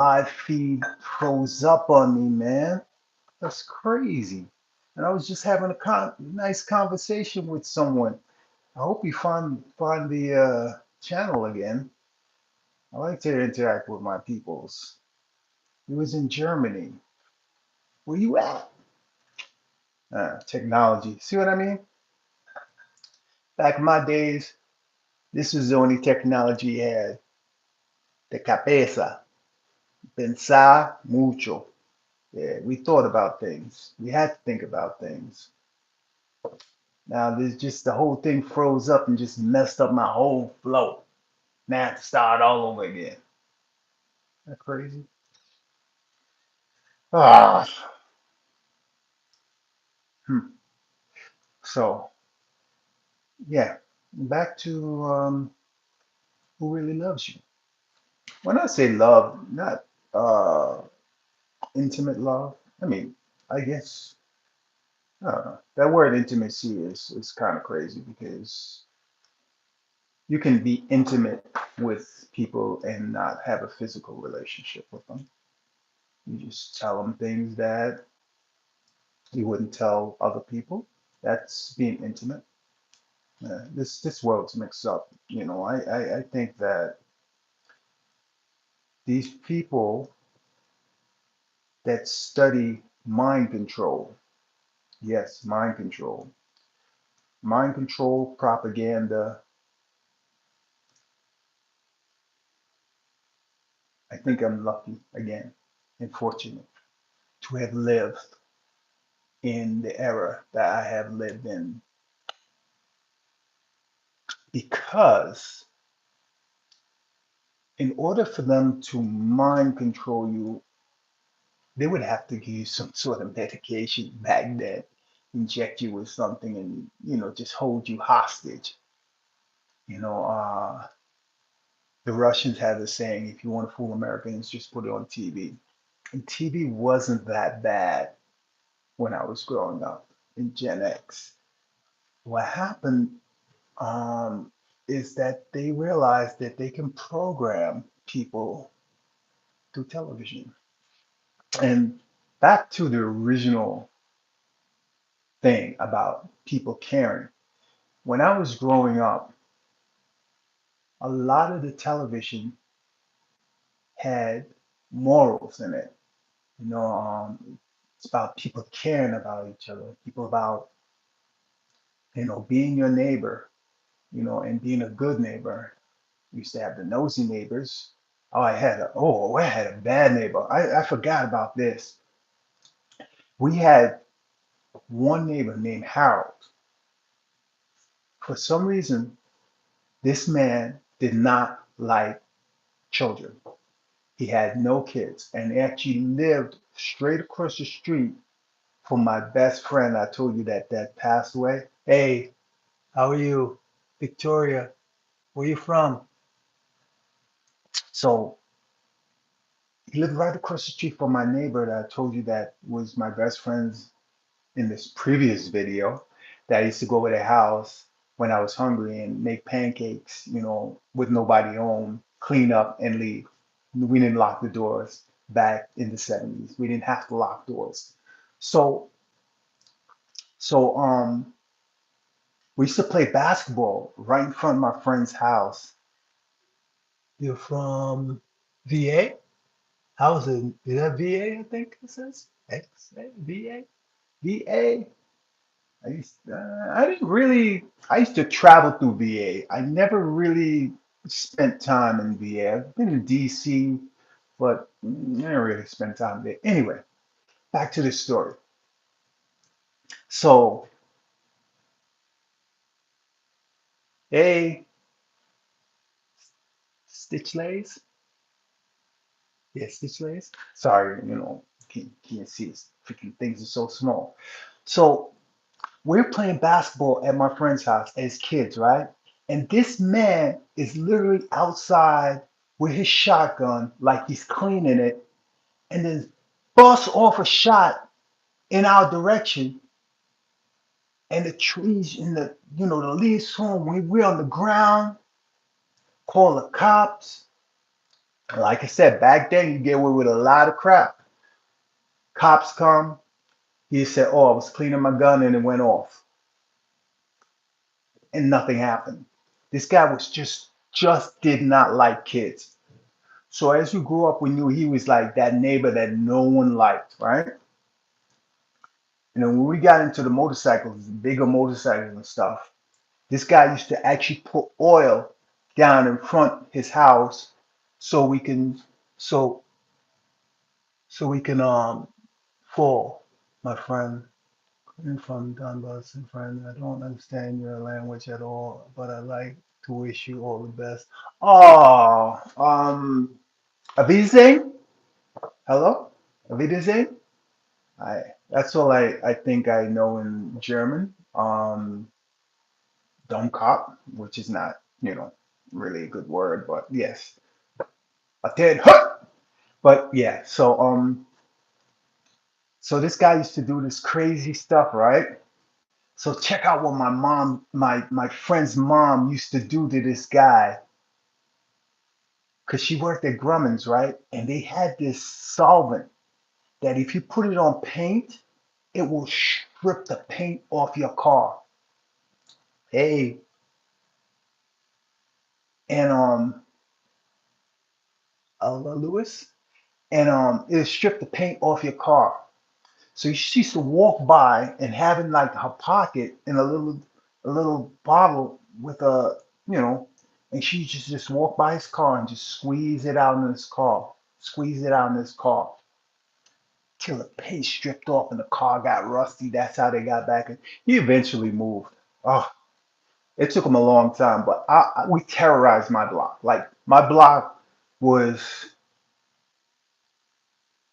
live feed froze up on me, man. That's crazy. And I was just having a nice conversation with someone. I hope you find the channel again. I like to interact with my peoples. He was in Germany. Where you at? Technology. See what I mean? Back in my days, this was the only technology you had. De cabeza. Pensar mucho. Yeah, we thought about things. We had to think about things. Now there's just the whole thing froze up and just messed up my whole flow. Now I have to start all over again. Isn't that crazy? Ah, hmm. So yeah, back to who really loves you. When I say love, not uh intimate love. I mean, I guess I don't know. That word intimacy is kind of crazy because you can be intimate with people and not have a physical relationship with them. You just tell them things that you wouldn't tell other people. That's being intimate. This world's mixed up. I think that these people that study mind control, yes, mind control, propaganda, I think I'm lucky again and fortunate to have lived in the era that I have lived in because in order for them to mind control you, they would have to give you some sort of medication back then, inject you with something and, just hold you hostage. You know, the Russians have this saying, if you want to fool Americans, just put it on TV. And TV wasn't that bad when I was growing up in Gen X. What happened um, is that they realized that they can program people through television. And back to the original thing about people caring. When I was growing up, a lot of the television had morals in it. It's about people caring about each other, people about, being your neighbor, and being a good neighbor. We used to have the nosy neighbors. I had a bad neighbor. I forgot about this. We had one neighbor named Harold. For some reason, this man did not like children. He had no kids and actually lived straight across the street from my best friend. I told you that passed away. Hey, how are you? Victoria, where you from? So he lived right across the street from my neighbor that I told you that was my best friend's in this previous video. That I used to go over their house when I was hungry and make pancakes, with nobody home, clean up and leave. We didn't lock the doors back in the 70s. We didn't have to lock doors. So so we used to play basketball right in front of my friend's house. You're from VA? How's it? Is that VA? I think it says X A VA. VA. I didn't really. I used to travel through VA. I never really spent time in VA. I've been in DC, but I didn't really spend time there. Anyway, back to the story. So, hey, Stitch Lays. Yeah, Stitch Lays. Sorry, can't see this. Freaking things are so small. So we're playing basketball at my friend's house as kids, right? And this man is literally outside with his shotgun, like he's cleaning it, and then busts off a shot in our direction. And the trees in the leaves swung. We're on the ground, call the cops. Like I said, back then you get away with a lot of crap. Cops come, he said, "Oh, I was cleaning my gun and it went off," and nothing happened. This guy was just did not like kids. So as you grew up, we knew he was like that neighbor that no one liked, right? And then when we got into the motorcycles, bigger motorcycles and stuff, this guy used to actually put oil down in front his house so we can so so we can fall. My friend, coming from Donbass and friend, I don't understand your language at all, but I like to wish you all the best. Oh, Avize? Hello? Avize? I that's all I think I know in German. Dummkopf, which is not, really a good word, but yes. A dead hut. But yeah, so this guy used to do this crazy stuff, right? So check out what my friend's mom used to do to this guy, because she worked at Grumman's, right? And they had this solvent that if you put it on paint, it will strip the paint off your car. Hey, and Lewis, and it'll strip the paint off your car. So she used to walk by and having like her pocket in a little bottle with you know, and she just walk by his car and just squeeze it out in his car, squeeze it out in his car till the paint stripped off and the car got rusty. That's how they got back. And he eventually moved. Oh, it took him a long time, but we terrorized my block. Like my block was,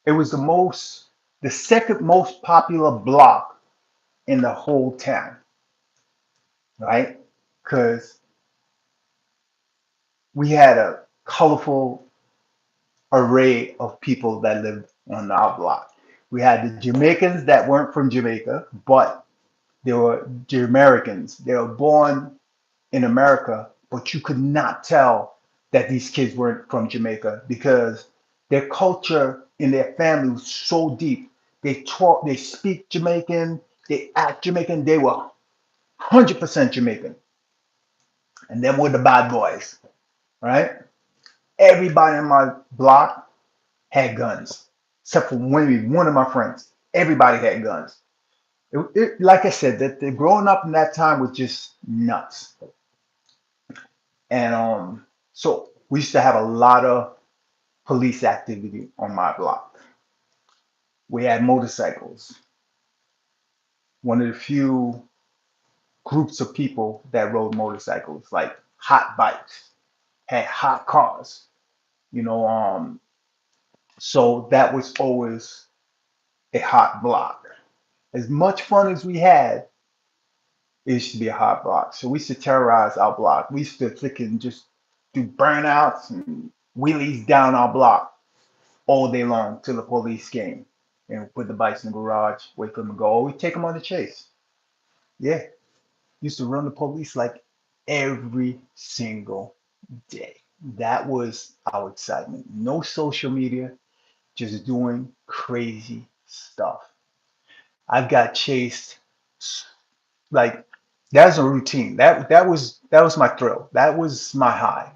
it was the second most popular block in the whole town, right? Because we had a colorful array of people that lived on our block. We had the Jamaicans that weren't from Jamaica, but they were Americans. They were born in America, but you could not tell that these kids weren't from Jamaica because their culture in their family was so deep. They talk, they speak Jamaican, they act Jamaican. They were 100% Jamaican, and them were the bad boys, right? Everybody in my block had guns, except for maybe one of my friends. Everybody had guns. Like I said, that growing up in that time was just nuts. And so we used to have a lot of police activity on my block. We had motorcycles. One of the few groups of people that rode motorcycles, like hot bikes, had hot cars. You know, so that was always a hot block. As much fun as we had, it used to be a hot block. So we used to terrorize our block. We used to freaking just do burnouts and wheelies down our block all day long till the police came and put the bikes in the garage, wait for them to go. Or we take them on the chase. Yeah, used to run the police like every single day. That was our excitement. No social media, just doing crazy stuff. I've got chased like that's a routine. That was my thrill. That was my high,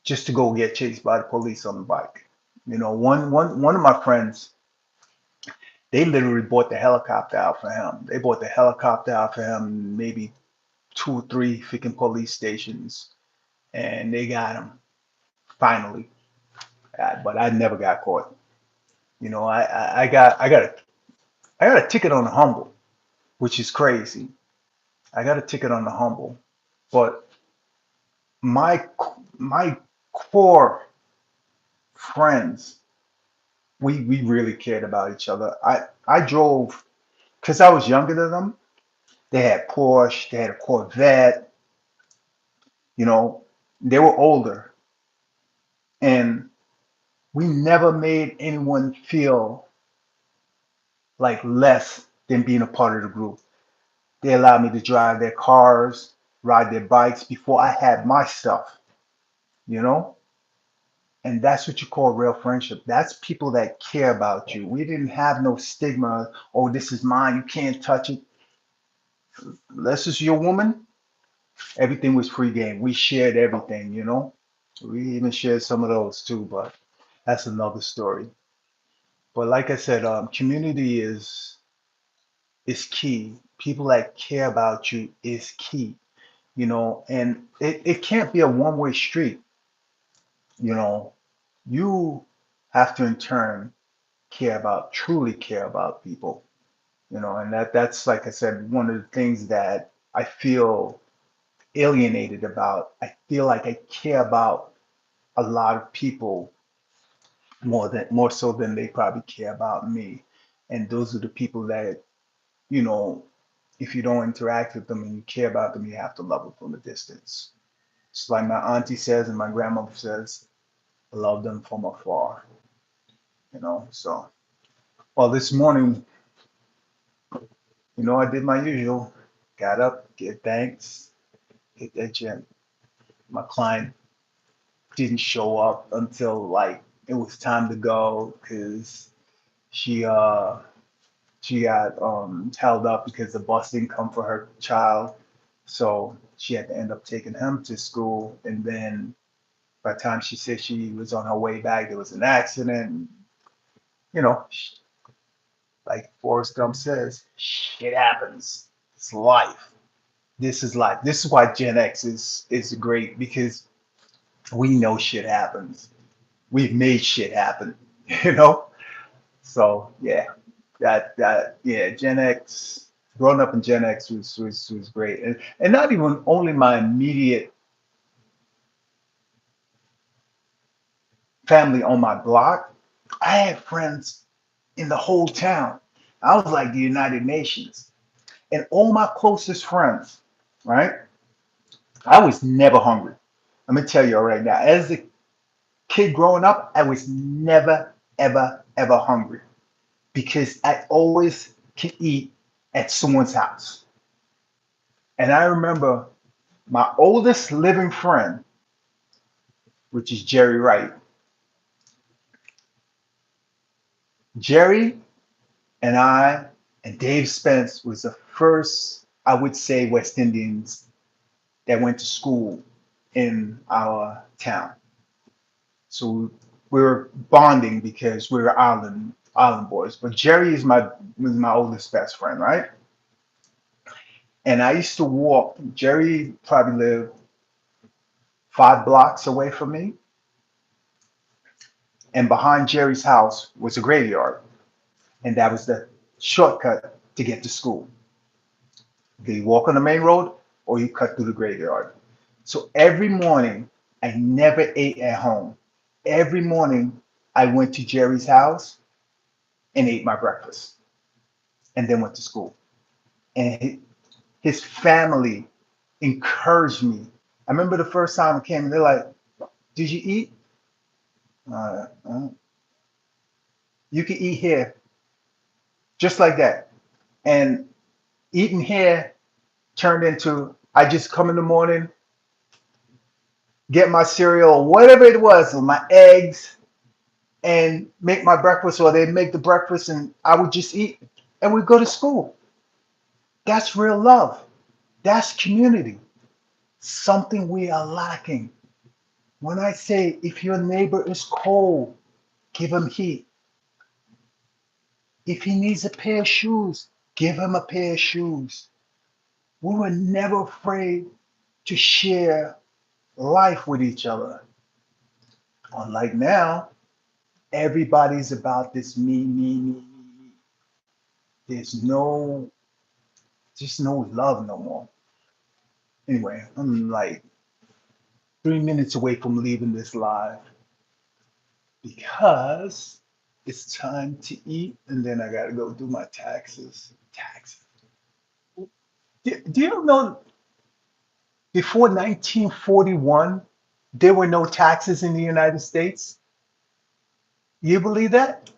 just to go get chased by the police on the bike. One of my friends, they literally bought the helicopter out for him. They bought the helicopter out for him, maybe two or three freaking police stations, and they got him finally. But I never got caught. I got a ticket on the humble, which is crazy. I got a ticket on the humble, but my my core friends, we really cared about each other. I drove because I was younger than them. They had Porsche, they had a Corvette, you know, they were older, and we never made anyone feel like less than being a part of the group. They allowed me to drive their cars, ride their bikes before I had my stuff, you know? And that's what you call real friendship. That's people that care about you. We didn't have no stigma. Oh, this is mine. You can't touch it. Unless it's your woman, everything was free game. We shared everything, you know. We even shared some of those too, but that's another story. But like I said, community is key. People that care about you is key, you know, and it can't be a one-way street, you know. You have to in turn truly care about people, you know, and that's like I said, one of the things that I feel alienated about. I feel like I care about a lot of people more so than they probably care about me. And those are the people that, you know, if you don't interact with them and you care about them, you have to love them from a distance. It's like my auntie says and my grandmother says, love them from afar, you know. So, well, this morning, you know, I did my usual. Got up, get thanks, hit that gym. My client didn't show up until like it was time to go because she uh she got held up because the bus didn't come for her child. So she had to end up taking him to school. And then by the time she said she was on her way back, there was an accident. You know, like Forrest Gump says, shit happens. It's life. This is life. This is why Gen X is great because we know shit happens. We've made shit happen, you know? So yeah, that yeah, Gen X, growing up in Gen X was great. And not even only my immediate family on my block, I had friends in the whole town. I was like the United Nations. And all my closest friends, right? I was never hungry. Let me tell you right now, as a kid growing up, I was never, ever hungry because I always can eat at someone's house. And I remember my oldest living friend, which is Jerry Wright. Jerry and I and Dave Spence was the first, I would say, West Indians that went to school in our town. So we were bonding because we were island boys. But Jerry is my was my oldest best friend, right? And I used to walk. Jerry probably lived 5 blocks away from me, and behind Jerry's house was a graveyard, and that was the shortcut to get to school. You walk on the main road, or you cut through the graveyard. So every morning, I never ate at home. Every morning, I went to Jerry's house and ate my breakfast, and then went to school. And his family encouraged me. I remember the first time I came, and they're like, "Did you eat? You can eat here, just like that." And eating here turned into I just come in the morning, get my cereal, whatever it was, or my eggs, and make my breakfast, or they'd make the breakfast, and I would just eat, and we'd go to school. That's real love. That's community. Something we are lacking. When I say if your neighbor is cold, give him heat. If he needs a pair of shoes, give him a pair of shoes. We were never afraid to share life with each other. Unlike now, everybody's about this me. There's just no love no more. Anyway, I'm like 3 minutes away from leaving this live because it's time to eat and then I gotta go do my taxes. Taxes. Do you know before 1941 there were no taxes in the United States? You believe that?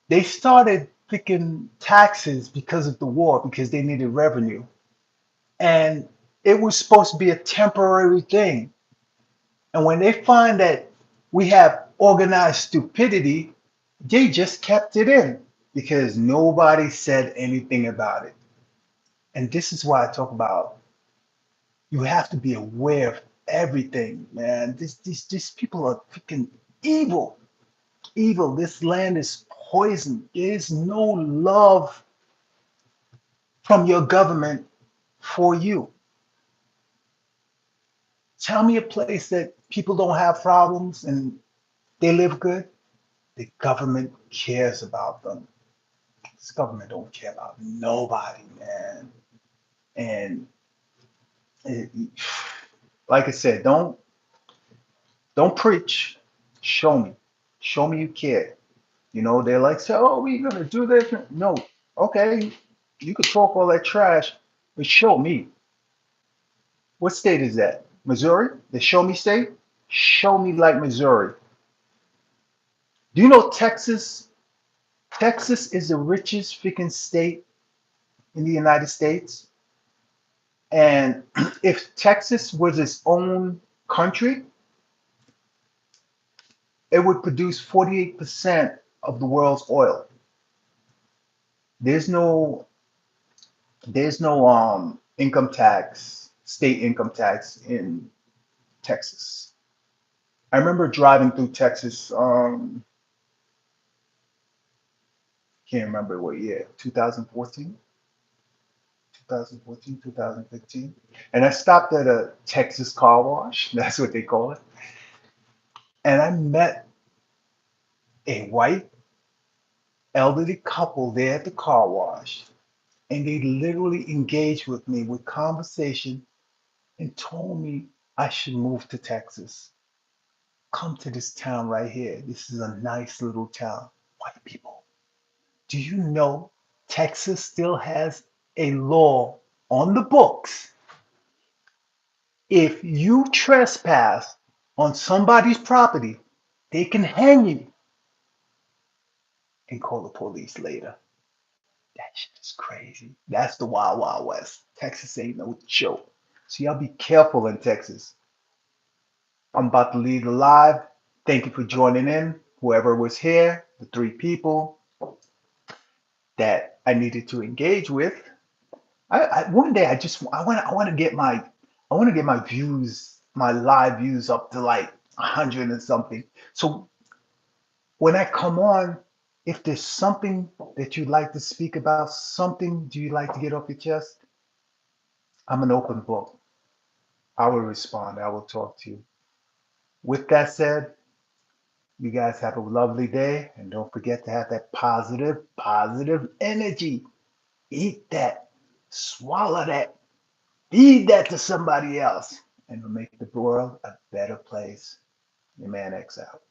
They started picking taxes because of the war because they needed revenue. And it was supposed to be a temporary thing. And when they find that we have organized stupidity, they just kept it in because nobody said anything about it. And this is why I talk about you have to be aware of everything, man. These people are freaking evil. Evil. This land is poison. There's no love from your government for you. Tell me a place that people don't have problems and they live good. The government cares about them. This government don't care about nobody, man. And it, like I said, don't preach. Show me. Show me you care. They're like, say, oh, we're gonna do this. No, okay, you could talk all that trash, but show me. What state is that? Missouri? The show me state? Show me like Missouri. Do you know Texas? Texas is the richest freaking state in the United States. And if Texas was its own country, it would produce 48% of the world's oil. There's no there's no income tax, state income tax in Texas. I remember driving through Texas, can't remember what year, 2014, 2014, 2015. And I stopped at a Texas car wash, that's what they call it. And I met a white elderly couple there at the car wash. And they literally engaged with me with conversation and told me I should move to Texas. Come to this town right here. This is a nice little town. White people. Do you know Texas still has a law on the books? If you trespass on somebody's property, they can hang you and call the police later. That shit is crazy. That's the wild, wild west. Texas ain't no joke. So y'all be careful in Texas. I'm about to leave the live. Thank you for joining in. Whoever was here, the three people that I needed to engage with. One day I want to get my views, my live views up to like 100 and something. So when I come on, if there's something that you'd like to speak about, something do you like to get off your chest, I'm an open book. I will respond. I will talk to you. With that said, you guys have a lovely day and don't forget to have that positive energy. Eat that, swallow that, feed that to somebody else, and it'll make the world a better place. Your man X out.